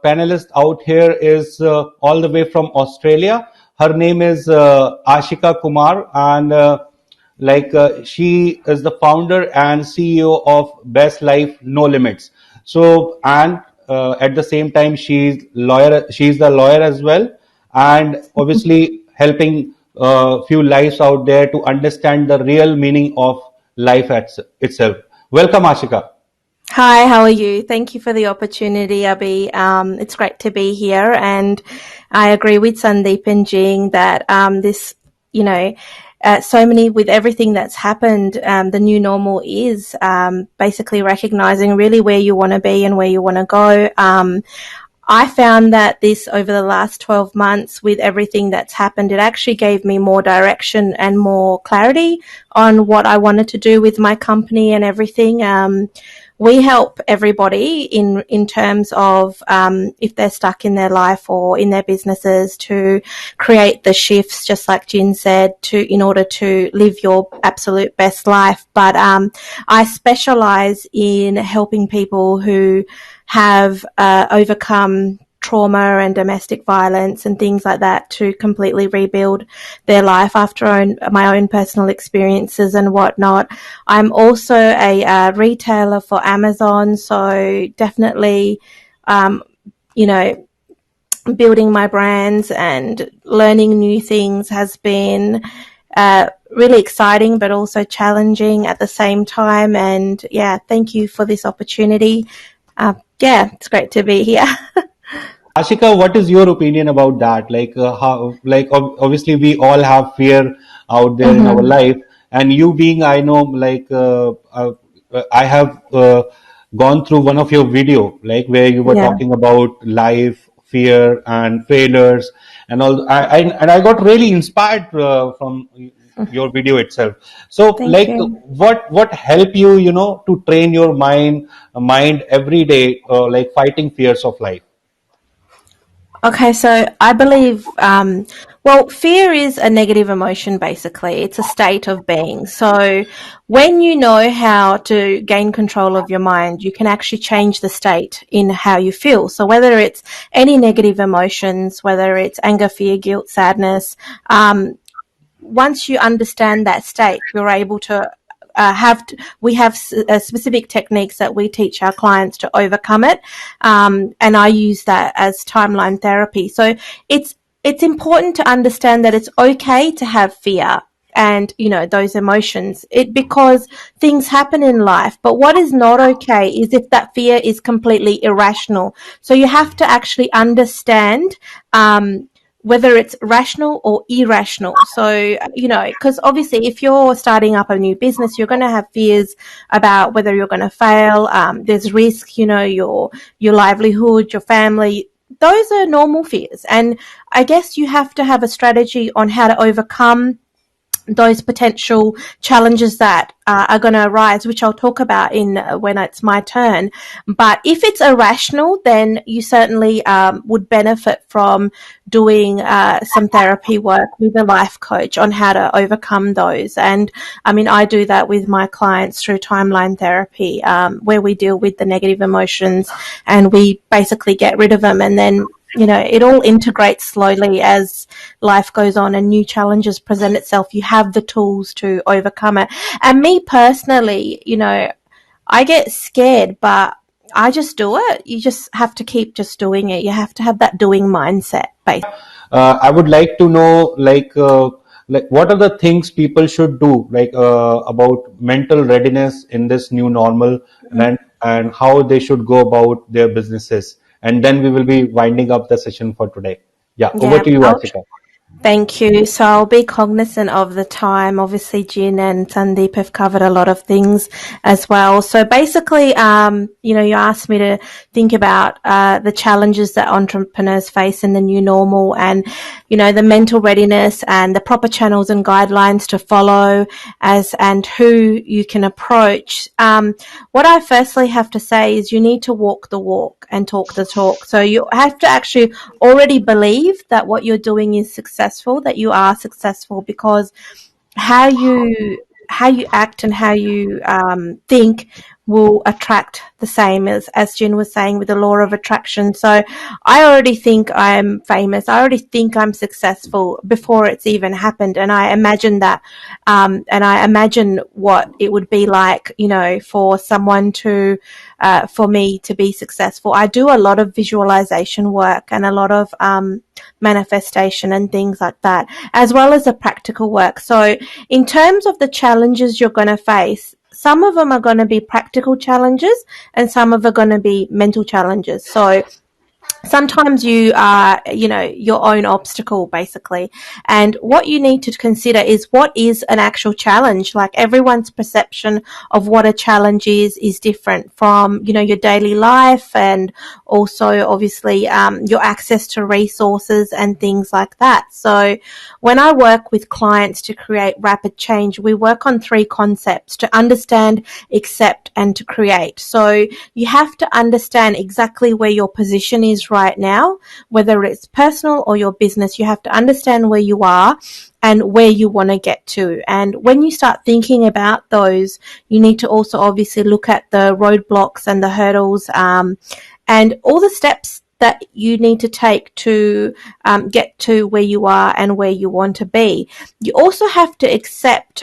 panelist out here is all the way from Australia. Her name is Ashika Kumar, and she is the founder and CEO of Best Life No Limits. So, and at the same time, She's the lawyer as well, and obviously helping few lives out there to understand the real meaning of life itself. Welcome, Ashika. Hi, how are you? Thank you for the opportunity, Abhi. It's great to be here, and I agree with Sandeep and Jing that you know, so many with everything that's happened, the new normal is basically recognizing really where you want to be and where you want to go. I found that this over the last 12 months with everything that's happened, it actually gave me more direction and more clarity on what I wanted to do with my company and everything. We help everybody in terms of if they're stuck in their life or in their businesses to create the shifts, just like Jin said, in order to live your absolute best life. But I specialize in helping people who have overcome trauma and domestic violence and things like that to completely rebuild their life after my own personal experiences and whatnot. I'm also a retailer for Amazon, so definitely, building my brands and learning new things has been really exciting, but also challenging at the same time. And yeah, thank you for this opportunity. It's great to be here. Ashika, what is your opinion about that? Obviously, we all have fear out there in our Mm-hmm. life, and you being, I know, I have gone through one of your video, like where you were Yeah. talking about life, fear, and failures, and all. I got really inspired from your video itself. So, Thank you. what help you, to train your mind every day, like fighting fears of life? Okay, so I believe, fear is a negative emotion, basically. It's a state of being. So when you know how to gain control of your mind, you can actually change the state in how you feel. So whether it's any negative emotions, whether it's anger, fear, guilt, sadness, once you understand that state, you're able to we have specific techniques that we teach our clients to overcome it, and I use that as timeline therapy. So it's important to understand that it's okay to have fear and those emotions, because things happen in life. But what is not okay is if that fear is completely irrational. So you have to actually understand whether it's rational or irrational. So, because obviously if you're starting up a new business, you're going to have fears about whether you're going to fail. There's risk, your livelihood, your family. Those are normal fears. And I guess you have to have a strategy on how to overcome those potential challenges that are going to arise, which I'll talk about in when it's my turn. But if it's irrational, then you certainly would benefit from doing some therapy work with a life coach on how to overcome those. And I mean, I do that with my clients through timeline therapy, where we deal with the negative emotions and we basically get rid of them, and then it all integrates slowly as life goes on and new challenges present itself. You have the tools to overcome it. And me personally, I get scared, but I just do it. You just have to keep just doing it. You have to have that doing mindset, basically. I would like to know, what are the things people should do, about mental readiness in this new normal, and how they should go about their businesses. And then we will be winding up the session for today. Yeah, over Yeah, to you, Ashika. thank you. So I'll be cognizant of the time. Obviously, Jin and Sandeep have covered a lot of things as well. So basically, you asked me to think about the challenges that entrepreneurs face in the new normal, and the mental readiness and the proper channels and guidelines to follow and who you can approach. What I firstly have to say is you need to walk the walk and talk the talk. So you have to actually already believe that what you're doing is successful, that you are successful, because how you act and how you think will attract the same, as Jen was saying, with the law of attraction. So I already think I'm famous. I already think I'm successful before it's even happened. And I imagine that, and I imagine what it would be like, for someone to, for me to be successful. I do a lot of visualization work and a lot of, manifestation and things like that, as well as the practical work. So in terms of the challenges you're going to face, some of them are going to be practical challenges and some of them are going to be mental challenges. So sometimes you are, your own obstacle, basically. And what you need to consider is, what is an actual challenge? Like, everyone's perception of what a challenge is different from, your daily life, and also obviously your access to resources and things like that. So when I work with clients to create rapid change, we work on 3 concepts: to understand, accept, and to create. So you have to understand exactly where your position is right now, whether it's personal or your business. You have to understand where you are and where you want to get to. And when you start thinking about those, you need to also obviously look at the roadblocks and the hurdles, and all the steps that you need to take to get to where you are and where you want to be. You also have to accept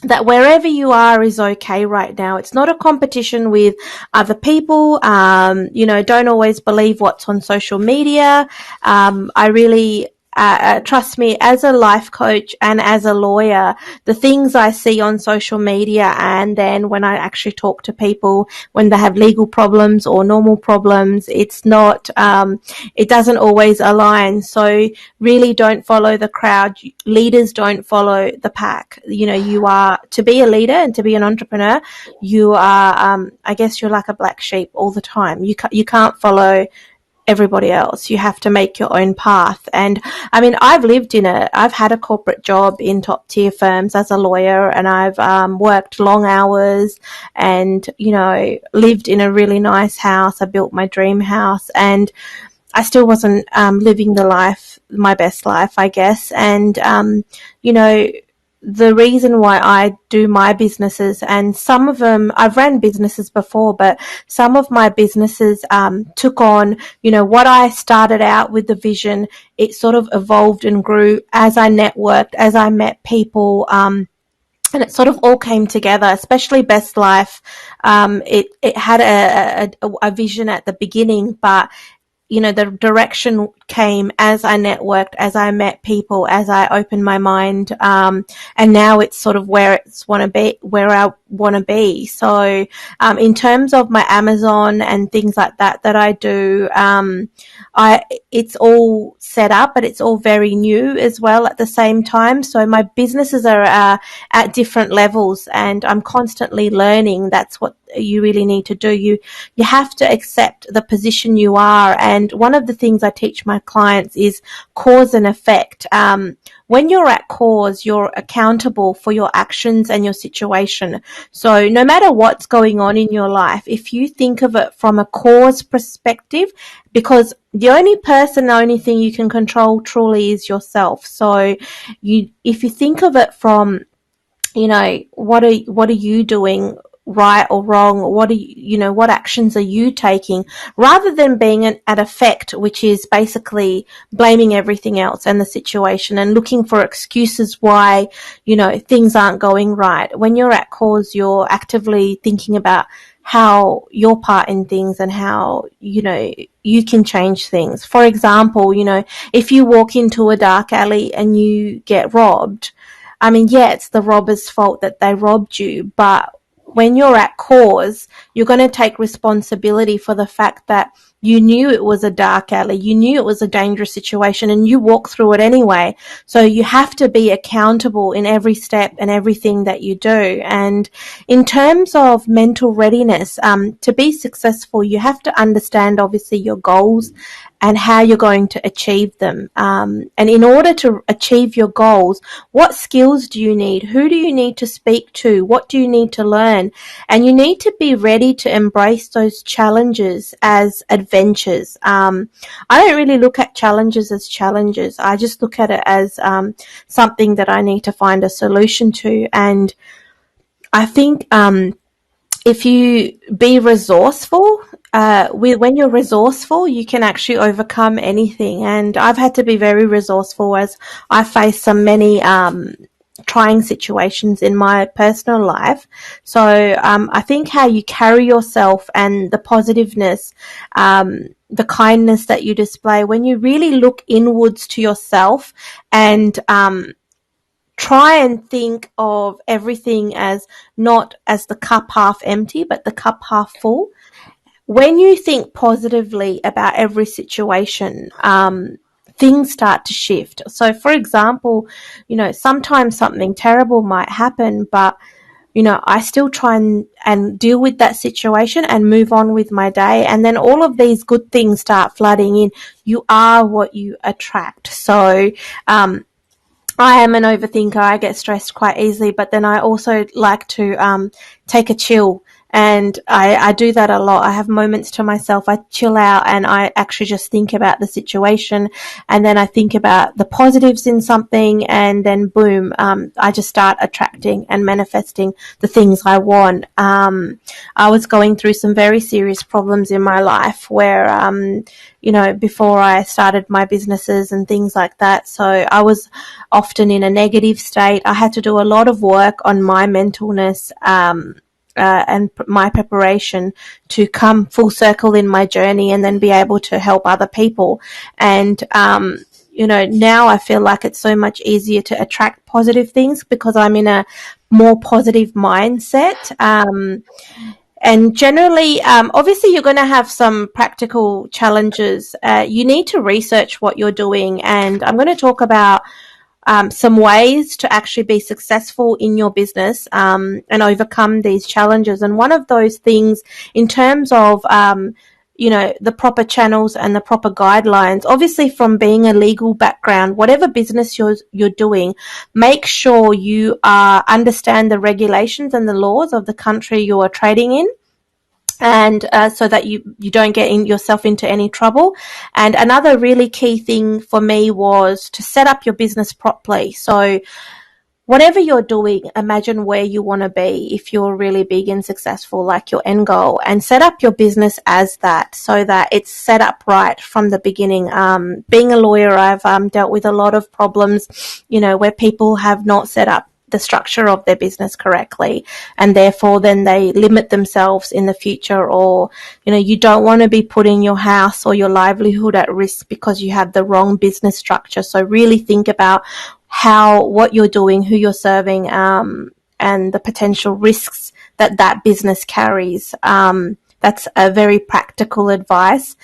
that wherever you are is okay right now. It's not a competition with other people. Don't always believe what's on social media. I really, trust me, as a life coach and as a lawyer, the things I see on social media, and then when I actually talk to people when they have legal problems or normal problems, it's not, it doesn't always align. So really don't follow the crowd. Leaders don't follow the pack. You are, to be a leader and to be an entrepreneur, you are, I guess you're like a black sheep all the time. You can't follow everybody else. You have to make your own path. And I mean, I've had a corporate job in top tier firms as a lawyer, and I've worked long hours and, lived in a really nice house. I built my dream house, and I still wasn't living my best life, I guess. And, the reason why I do my businesses, and some of them, I've ran businesses before, but some of my businesses took on, what I started out with the vision. It sort of evolved and grew as I networked, as I met people, and it sort of all came together, especially Best Life. It had a vision at the beginning, but the direction came as I networked, as I met people, as I opened my mind. And now it's sort of where I want to be. So, in terms of my Amazon and things like that I do, it's all set up, but it's all very new as well at the same time. So my businesses are at different levels, and I'm constantly learning. That's what you really need to do. You have to accept the position you are. And one of the things I teach my clients is cause and effect. When you're at cause, you're accountable for your actions and your situation. So no matter what's going on in your life, if you think of it from a cause perspective, because the only thing you can control truly is yourself. So if you think of it from, what are you doing right or wrong? What actions are you taking, rather than being at effect, which is basically blaming everything else and the situation and looking for excuses why, things aren't going right. When you're at cause, you're actively thinking about how your part in things and how, you can change things. For example, if you walk into a dark alley and you get robbed, I mean, yeah, it's the robber's fault that they robbed you, but when you're at cause, you're going to take responsibility for the fact that you knew it was a dark alley, you knew it was a dangerous situation, and you walk through it anyway. So you have to be accountable in every step and everything that you do. And in terms of mental readiness, to be successful, you have to understand obviously your goals and how you're going to achieve them. And in order to achieve your goals, what skills do you need? Who do you need to speak to? What do you need to learn? And you need to be ready to embrace those challenges as adventures. I don't really look at challenges as challenges. I just look at it as something that I need to find a solution to. And I think if you be resourceful, when you're resourceful, you can actually overcome anything. And I've had to be very resourceful as I face some many trying situations in my personal life. So I think how you carry yourself and the positiveness, the kindness that you display when you really look inwards to yourself and try and think of everything as not as the cup half empty, but the cup half full. When you think positively about every situation, things start to shift. So, for example, sometimes something terrible might happen, but I still try and deal with that situation and move on with my day. And then all of these good things start flooding in. You are what you attract. So, I am an overthinker. I get stressed quite easily, but then I also like to take a chill. And I do that a lot. I have moments to myself. I chill out and I actually just think about the situation. And then I think about the positives in something. And then boom, I just start attracting and manifesting the things I want. I was going through some very serious problems in my life where, before I started my businesses and things like that. So I was often in a negative state. I had to do a lot of work on my mentalness, and my preparation to come full circle in my journey and then be able to help other people. And, now I feel like it's so much easier to attract positive things because I'm in a more positive mindset. And generally, obviously, you're going to have some practical challenges. You need to research what you're doing. And I'm going to talk about some ways to actually be successful in your business and overcome these challenges. And one of those things, in terms of the proper channels and the proper guidelines, obviously from being a legal background, whatever business you're doing, make sure you understand the regulations and the laws of the country you are trading in, and so that you don't get yourself into any trouble. And another really key thing for me was to set up your business properly. So whatever you're doing, imagine where you want to be if you're really big and successful, like your end goal, and set up your business as that so that it's set up right from the beginning. Being a lawyer, I've dealt with a lot of problems, where people have not set up the structure of their business correctly, and therefore then they limit themselves in the future. Or you don't want to be putting your house or your livelihood at risk because you have the wrong business structure. So really think about what you're doing, who you're serving, and the potential risks that business carries. That's a very practical advice.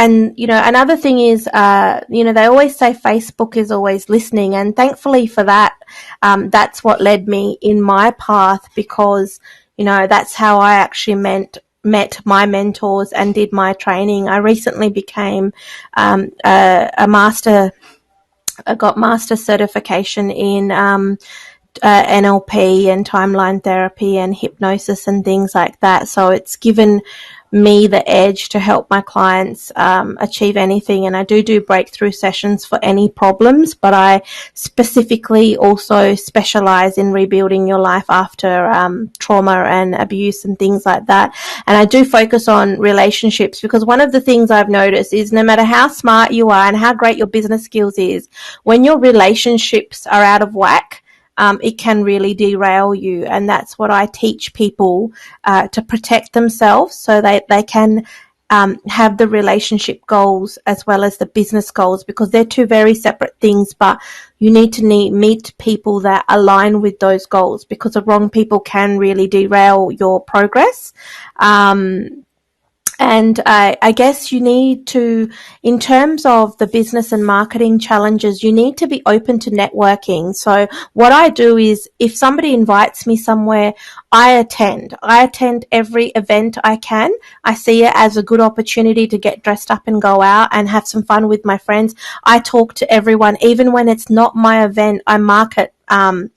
And, another thing is, they always say Facebook is always listening. And thankfully for that, that's what led me in my path, because, that's how I actually met my mentors and did my training. I recently became a master. I got master certification in NLP and timeline therapy and hypnosis and things like that. So it's given me the edge to help my clients achieve anything. And I do breakthrough sessions for any problems, but I specifically also specialize in rebuilding your life after trauma and abuse and things like that. And I do focus on relationships, because one of the things I've noticed is no matter how smart you are and how great your business skills is, when your relationships are out of whack, it can really derail you. And that's what I teach people, to protect themselves so they can have the relationship goals as well as the business goals, because they're two very separate things. But you need to meet people that align with those goals, because the wrong people can really derail your progress. And I guess you need to, in terms of the business and marketing challenges, you need to be open to networking. So what I do is, if somebody invites me somewhere, I attend. I attend every event I can. I see it as a good opportunity to get dressed up and go out and have some fun with my friends. I talk to everyone, even when it's not my event. I market. I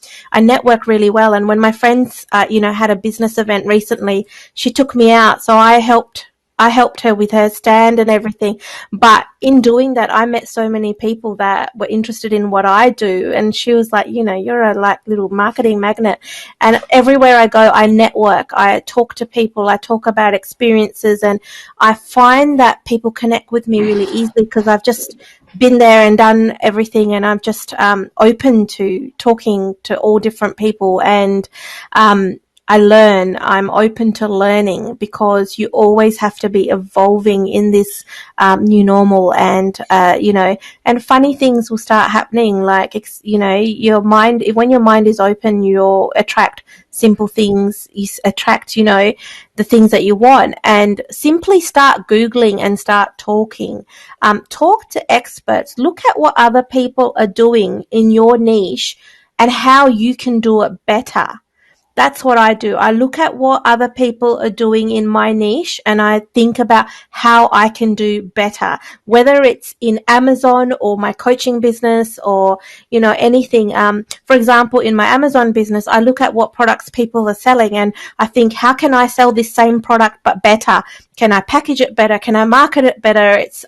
network really well. And when my friends, had a business event recently, she took me out. So I helped I helped her with her stand and everything. But in doing that, I met so many people that were interested in what I do. And she was like, you're a like little marketing magnet. And everywhere I go, I network, I talk to people, I talk about experiences, and I find that people connect with me really easily because I've just been there and done everything, and I'm just open to talking to all different people, and I'm open to learning, because you always have to be evolving in this new normal, and and funny things will start happening, like your mind, when your mind is open, you'll attract simple things, you attract the things that you want. And simply start Googling and start talking. Talk to experts, look at what other people are doing in your niche and how you can do it better. That's what I do. I look at what other people are doing in my niche and I think about how I can do better, whether it's in Amazon or my coaching business or, anything. For example, in my Amazon business, I look at what products people are selling and I think, how can I sell this same product but better? Can I package it better? Can I market it better? It's,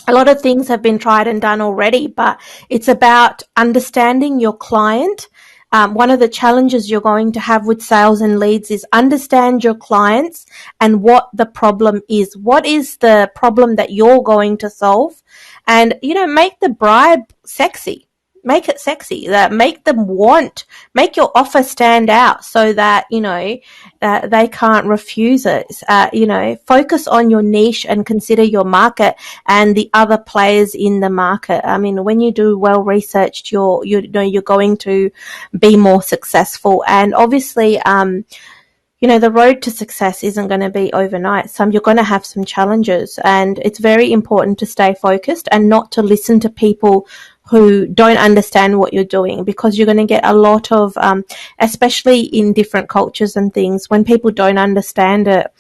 a lot of things have been tried and done already, but it's about understanding your client. One of the challenges you're going to have with sales and leads is understand your clients and what the problem is. What is the problem that you're going to solve? And, make the bribe sexy. Make it sexy. Make them make your offer stand out so that, they can't refuse it. Focus on your niche and consider your market and the other players in the market. I mean, when you do well researched, you're going to be more successful. And obviously, the road to success isn't going to be overnight. You're going to have some challenges, and it's very important to stay focused and not to listen to people who don't understand what you're doing, because you're going to get a lot of, especially in different cultures and things, when people don't understand it,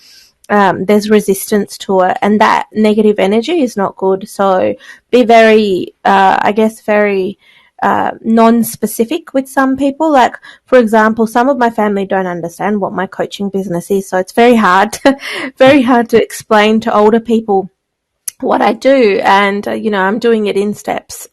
there's resistance to it, and that negative energy is not good. So be very, very non-specific with some people. Like, for example, some of my family don't understand what my coaching business is, so it's very hard, very hard to explain to older people what I do. And I'm doing it in steps,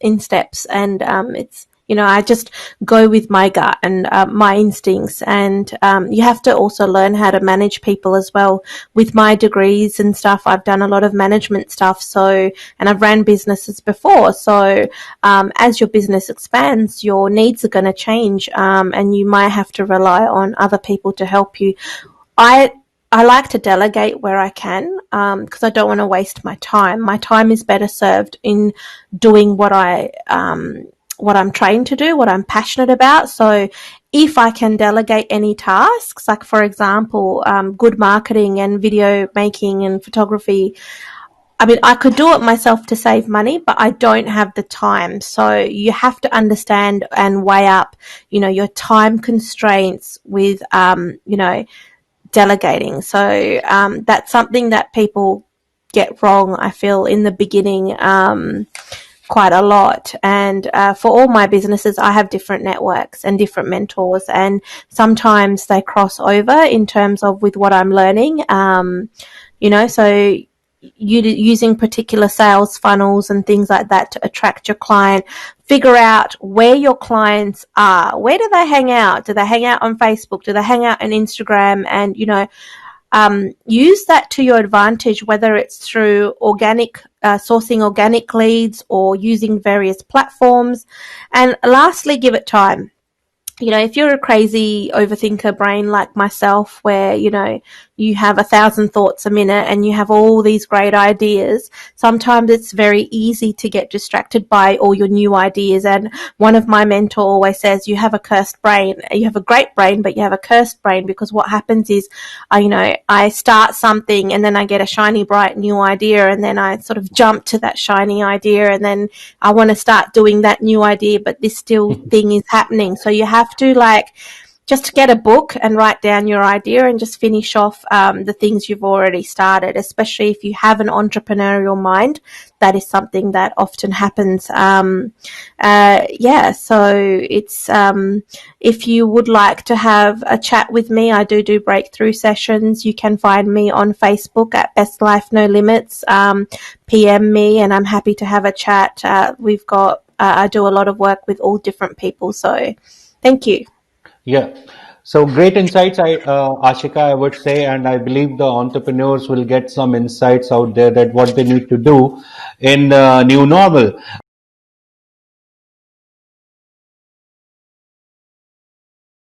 and it's, I just go with my gut and my instincts. And you have to also learn how to manage people as well. With my degrees and stuff, I've done a lot of management stuff. So, and I've ran businesses before. So, as your business expands, your needs are going to change, and you might have to rely on other people to help you. I like to delegate where I can, because I don't want to waste my time. My time is better served in doing what I'm trained to do, what I'm passionate about. So if I can delegate any tasks, like for example, good marketing and video making and photography, I mean, I could do it myself to save money, but I don't have the time. So you have to understand and weigh up, your time constraints with, delegating. So that's something that people get wrong, I feel, in the beginning, quite a lot. And for all my businesses, I have different networks and different mentors, and sometimes they cross over in terms of with what I'm learning. So using particular sales funnels and things like that to attract your client. Figure out where your clients are. Where do they hang out? Do they hang out on Facebook? Do they hang out on Instagram? And, use that to your advantage, whether it's through sourcing organic leads or using various platforms. And lastly, give it time. If you're a crazy overthinker brain like myself, where, you have 1,000 thoughts a minute and you have all these great ideas, sometimes it's very easy to get distracted by all your new ideas. And one of my mentors always says, you have a cursed brain. You have a great brain, but you have a cursed brain, because what happens is, I start something and then I get a shiny, bright new idea, and then I sort of jump to that shiny idea, and then I want to start doing that new idea, but this still thing is happening. So you have to just get a book and write down your idea and just finish off the things you've already started, especially if you have an entrepreneurial mind. That is something that often happens. So it's if you would like to have a chat with me, I do breakthrough sessions. You can find me on Facebook at Best Life No Limits. PM me, and I'm happy to have a chat. We've got I do a lot of work with all different people, so thank you. Yeah. So great insights, Ashika, I would say, and I believe the entrepreneurs will get some insights out there that what they need to do in new normal.